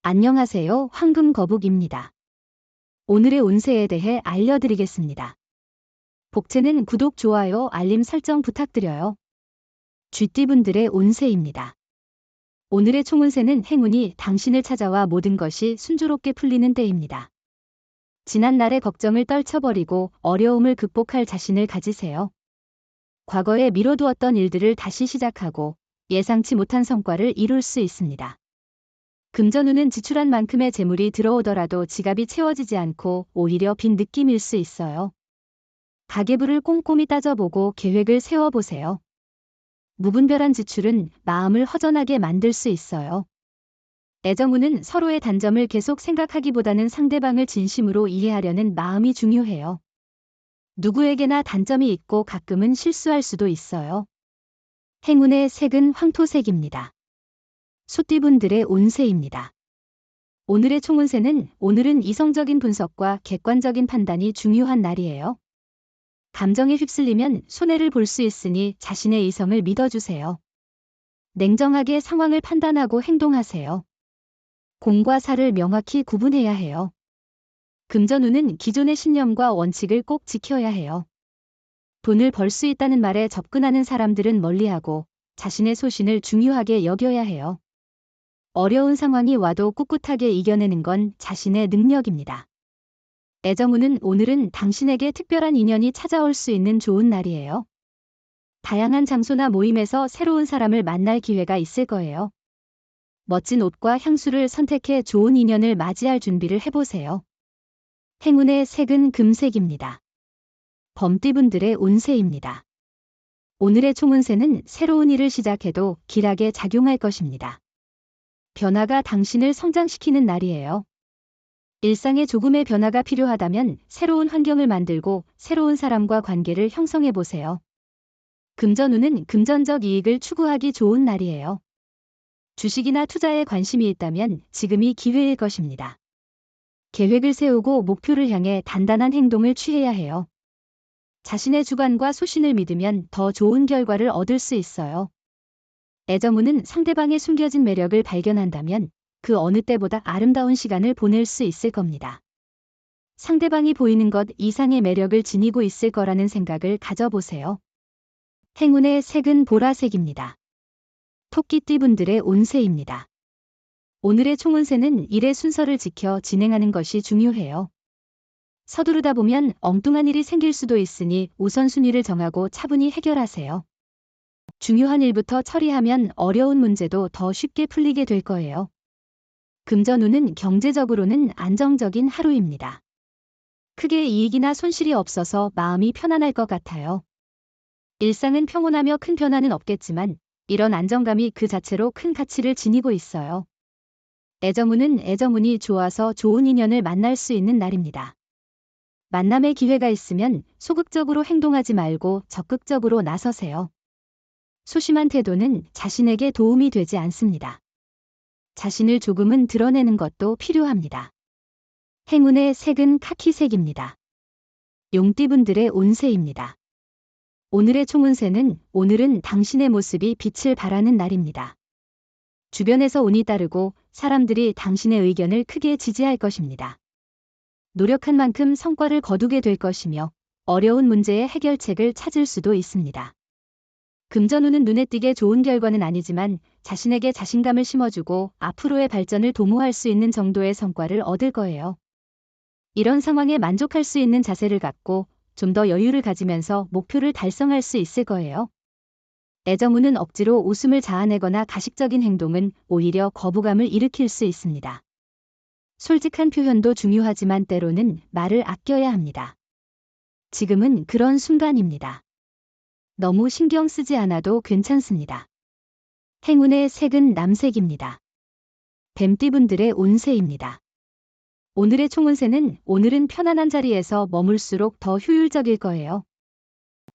안녕하세요. 황금거북입니다. 오늘의 운세에 대해 알려드리겠습니다. 복채는 구독, 좋아요, 알림 설정 부탁드려요. 쥐띠분들의 운세입니다. 오늘의 총운세는 행운이 당신을 찾아와 모든 것이 순조롭게 풀리는 때입니다. 지난날의 걱정을 떨쳐버리고 어려움을 극복할 자신을 가지세요. 과거에 미뤄두었던 일들을 다시 시작하고 예상치 못한 성과를 이룰 수 있습니다. 금전운은 지출한 만큼의 재물이 들어오더라도 지갑이 채워지지 않고 오히려 빈 느낌일 수 있어요. 가계부를 꼼꼼히 따져보고 계획을 세워보세요. 무분별한 지출은 마음을 허전하게 만들 수 있어요. 애정운은 서로의 단점을 계속 생각하기보다는 상대방을 진심으로 이해하려는 마음이 중요해요. 누구에게나 단점이 있고 가끔은 실수할 수도 있어요. 행운의 색은 황토색입니다. 소띠분들의 운세입니다. 오늘의 총운세는 오늘은 이성적인 분석과 객관적인 판단이 중요한 날이에요. 감정에 휩쓸리면 손해를 볼 수 있으니 자신의 이성을 믿어주세요. 냉정하게 상황을 판단하고 행동하세요. 공과 사를 명확히 구분해야 해요. 금전운은 기존의 신념과 원칙을 꼭 지켜야 해요. 돈을 벌 수 있다는 말에 접근하는 사람들은 멀리하고 자신의 소신을 중요하게 여겨야 해요. 어려운 상황이 와도 꿋꿋하게 이겨내는 건 자신의 능력입니다. 애정운은 오늘은 당신에게 특별한 인연이 찾아올 수 있는 좋은 날이에요. 다양한 장소나 모임에서 새로운 사람을 만날 기회가 있을 거예요. 멋진 옷과 향수를 선택해 좋은 인연을 맞이할 준비를 해보세요. 행운의 색은 금색입니다. 범띠분들의 운세입니다. 오늘의 총운세는 새로운 일을 시작해도 길하게 작용할 것입니다. 변화가 당신을 성장시키는 날이에요. 일상에 조금의 변화가 필요하다면 새로운 환경을 만들고 새로운 사람과 관계를 형성해 보세요. 금전운은 금전적 이익을 추구하기 좋은 날이에요. 주식이나 투자에 관심이 있다면 지금이 기회일 것입니다. 계획을 세우고 목표를 향해 단단한 행동을 취해야 해요. 자신의 주관과 소신을 믿으면 더 좋은 결과를 얻을 수 있어요. 애정운은 상대방의 숨겨진 매력을 발견한다면 그 어느 때보다 아름다운 시간을 보낼 수 있을 겁니다. 상대방이 보이는 것 이상의 매력을 지니고 있을 거라는 생각을 가져보세요. 행운의 색은 보라색입니다. 토끼띠분들의 운세입니다. 오늘의 총운세는 일의 순서를 지켜 진행하는 것이 중요해요. 서두르다 보면 엉뚱한 일이 생길 수도 있으니 우선순위를 정하고 차분히 해결하세요. 중요한 일부터 처리하면 어려운 문제도 더 쉽게 풀리게 될 거예요. 금전운은 경제적으로는 안정적인 하루입니다. 크게 이익이나 손실이 없어서 마음이 편안할 것 같아요. 일상은 평온하며 큰 변화는 없겠지만 이런 안정감이 그 자체로 큰 가치를 지니고 있어요. 애정운은 애정운이 좋아서 좋은 인연을 만날 수 있는 날입니다. 만남의 기회가 있으면 소극적으로 행동하지 말고 적극적으로 나서세요. 소심한 태도는 자신에게 도움이 되지 않습니다. 자신을 조금은 드러내는 것도 필요합니다. 행운의 색은 카키색입니다. 용띠분들의 운세입니다. 오늘의 총운세는 오늘은 당신의 모습이 빛을 발하는 날입니다. 주변에서 운이 따르고 사람들이 당신의 의견을 크게 지지할 것입니다. 노력한 만큼 성과를 거두게 될 것이며 어려운 문제의 해결책을 찾을 수도 있습니다. 금전운은 눈에 띄게 좋은 결과는 아니지만 자신에게 자신감을 심어주고 앞으로의 발전을 도모할 수 있는 정도의 성과를 얻을 거예요. 이런 상황에 만족할 수 있는 자세를 갖고 좀 더 여유를 가지면서 목표를 달성할 수 있을 거예요. 애정운은 억지로 웃음을 자아내거나 가식적인 행동은 오히려 거부감을 일으킬 수 있습니다. 솔직한 표현도 중요하지만 때로는 말을 아껴야 합니다. 지금은 그런 순간입니다. 너무 신경 쓰지 않아도 괜찮습니다. 행운의 색은 남색입니다. 뱀띠분들의 운세입니다. 오늘의 총운세는 오늘은 편안한 자리에서 머물수록 더 효율적일 거예요.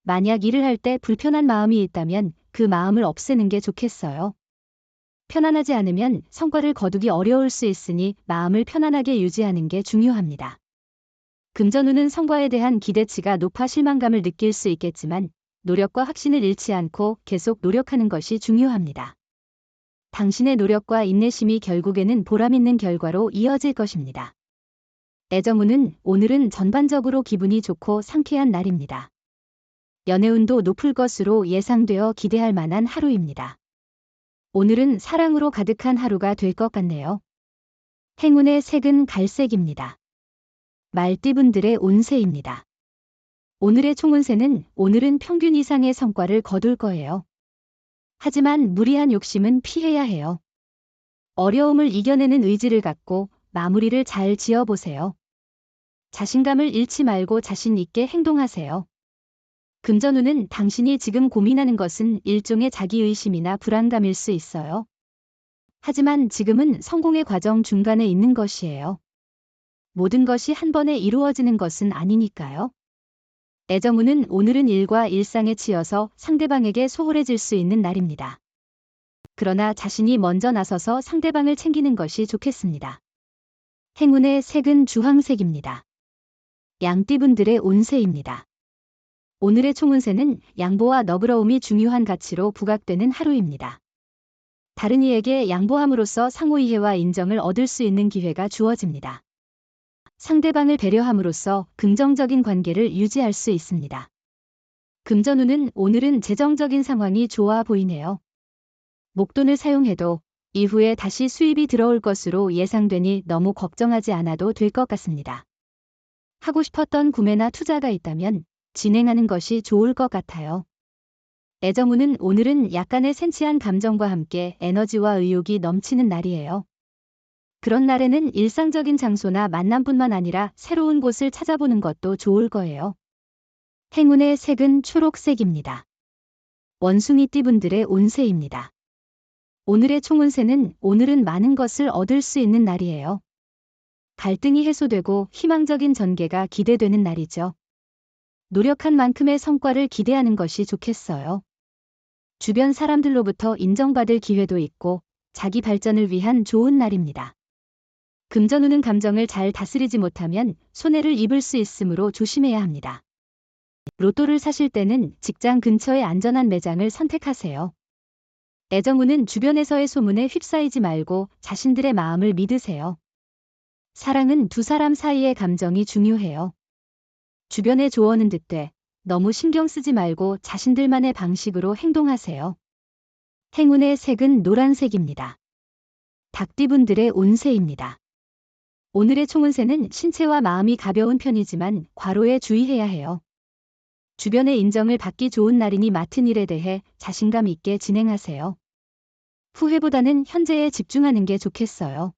만약 일을 할 때 불편한 마음이 있다면 그 마음을 없애는 게 좋겠어요. 편안하지 않으면 성과를 거두기 어려울 수 있으니 마음을 편안하게 유지하는 게 중요합니다. 금전운은 성과에 대한 기대치가 높아 실망감을 느낄 수 있겠지만 노력과 확신을 잃지 않고 계속 노력하는 것이 중요합니다. 당신의 노력과 인내심이 결국에는 보람있는 결과로 이어질 것입니다. 애정운은 오늘은 전반적으로 기분이 좋고 상쾌한 날입니다. 연애운도 높을 것으로 예상되어 기대할 만한 하루입니다. 오늘은 사랑으로 가득한 하루가 될 것 같네요. 행운의 색은 갈색입니다. 말띠분들의 운세입니다. 오늘의 총운세는 오늘은 평균 이상의 성과를 거둘 거예요. 하지만 무리한 욕심은 피해야 해요. 어려움을 이겨내는 의지를 갖고 마무리를 잘 지어보세요. 자신감을 잃지 말고 자신 있게 행동하세요. 금전운은 당신이 지금 고민하는 것은 일종의 자기의심이나 불안감일 수 있어요. 하지만 지금은 성공의 과정 중간에 있는 것이에요. 모든 것이 한 번에 이루어지는 것은 아니니까요. 애정운은 오늘은 일과 일상에 치여서 상대방에게 소홀해질 수 있는 날입니다. 그러나 자신이 먼저 나서서 상대방을 챙기는 것이 좋겠습니다. 행운의 색은 주황색입니다. 양띠분들의 운세입니다. 오늘의 총운세는 양보와 너그러움이 중요한 가치로 부각되는 하루입니다. 다른 이에게 양보함으로써 상호이해와 인정을 얻을 수 있는 기회가 주어집니다. 상대방을 배려함으로써 긍정적인 관계를 유지할 수 있습니다. 금전운은 오늘은 재정적인 상황이 좋아 보이네요. 목돈을 사용해도 이후에 다시 수입이 들어올 것으로 예상되니 너무 걱정하지 않아도 될 것 같습니다. 하고 싶었던 구매나 투자가 있다면 진행하는 것이 좋을 것 같아요. 애정운은 오늘은 약간의 센치한 감정과 함께 에너지와 의욕이 넘치는 날이에요. 그런 날에는 일상적인 장소나 만남뿐만 아니라 새로운 곳을 찾아보는 것도 좋을 거예요. 행운의 색은 초록색입니다. 원숭이띠분들의 운세입니다. 오늘의 총운세는 오늘은 많은 것을 얻을 수 있는 날이에요. 갈등이 해소되고 희망적인 전개가 기대되는 날이죠. 노력한 만큼의 성과를 기대하는 것이 좋겠어요. 주변 사람들로부터 인정받을 기회도 있고 자기 발전을 위한 좋은 날입니다. 금전운은 감정을 잘 다스리지 못하면 손해를 입을 수 있으므로 조심해야 합니다. 로또를 사실 때는 직장 근처의 안전한 매장을 선택하세요. 애정운은 주변에서의 소문에 휩싸이지 말고 자신들의 마음을 믿으세요. 사랑은 두 사람 사이의 감정이 중요해요. 주변의 조언은 듣되 너무 신경 쓰지 말고 자신들만의 방식으로 행동하세요. 행운의 색은 노란색입니다. 닭띠분들의 운세입니다. 오늘의 총운세는 신체와 마음이 가벼운 편이지만 과로에 주의해야 해요. 주변의 인정을 받기 좋은 날이니 맡은 일에 대해 자신감 있게 진행하세요. 후회보다는 현재에 집중하는 게 좋겠어요.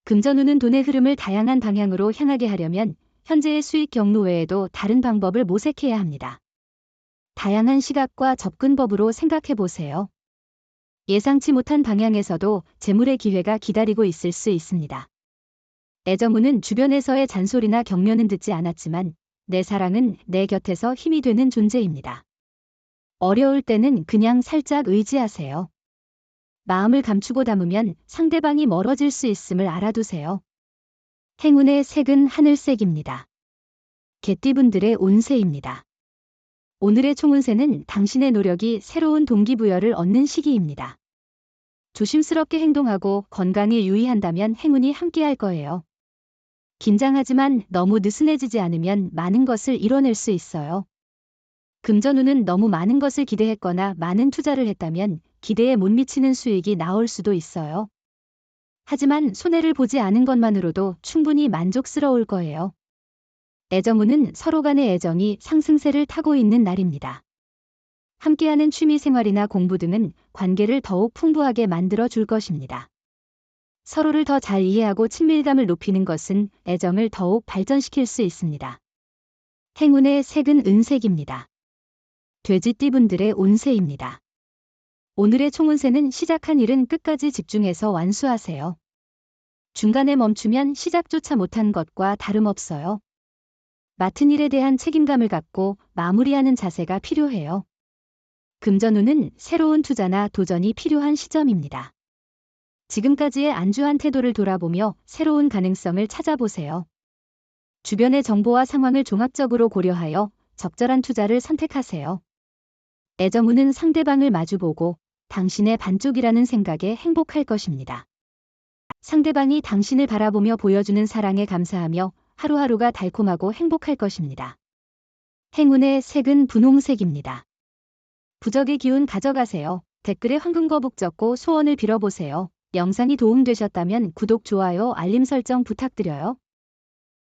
금전운은 돈의 흐름을 다양한 방향으로 향하게 하려면 현재의 수익 경로 외에도 다른 방법을 모색해야 합니다. 다양한 시각과 접근법으로 생각해 보세요. 예상치 못한 방향에서도 재물의 기회가 기다리고 있을 수 있습니다. 애정운은 주변에서의 잔소리나 격려는 듣지 않았지만 내 사랑은 내 곁에서 힘이 되는 존재입니다. 어려울 때는 그냥 살짝 의지하세요. 마음을 감추고 담으면 상대방이 멀어질 수 있음을 알아두세요. 행운의 색은 하늘색입니다. 개띠분들의 운세입니다. 오늘의 총운세는 당신의 노력이 새로운 동기부여를 얻는 시기입니다. 조심스럽게 행동하고 건강에 유의한다면 행운이 함께할 거예요. 긴장하지만 너무 느슨해지지 않으면 많은 것을 이뤄낼 수 있어요. 금전운은 너무 많은 것을 기대했거나 많은 투자를 했다면 기대에 못 미치는 수익이 나올 수도 있어요. 하지만 손해를 보지 않은 것만으로도 충분히 만족스러울 거예요. 애정운은 서로 간의 애정이 상승세를 타고 있는 날입니다. 함께하는 취미 생활이나 공부 등은 관계를 더욱 풍부하게 만들어 줄 것입니다. 서로를 더 잘 이해하고 친밀감을 높이는 것은 애정을 더욱 발전시킬 수 있습니다. 행운의 색은 은색입니다. 돼지띠분들의 운세입니다. 오늘의 총운세는 시작한 일은 끝까지 집중해서 완수하세요. 중간에 멈추면 시작조차 못한 것과 다름없어요. 맡은 일에 대한 책임감을 갖고 마무리하는 자세가 필요해요. 금전운은 새로운 투자나 도전이 필요한 시점입니다. 지금까지의 안주한 태도를 돌아보며 새로운 가능성을 찾아보세요. 주변의 정보와 상황을 종합적으로 고려하여 적절한 투자를 선택하세요. 애정운은 상대방을 마주보고 당신의 반쪽이라는 생각에 행복할 것입니다. 상대방이 당신을 바라보며 보여주는 사랑에 감사하며 하루하루가 달콤하고 행복할 것입니다. 행운의 색은 분홍색입니다. 부적의 기운 가져가세요. 댓글에 황금거북 적고 소원을 빌어보세요. 영상이 도움되셨다면 구독, 좋아요, 알림 설정 부탁드려요.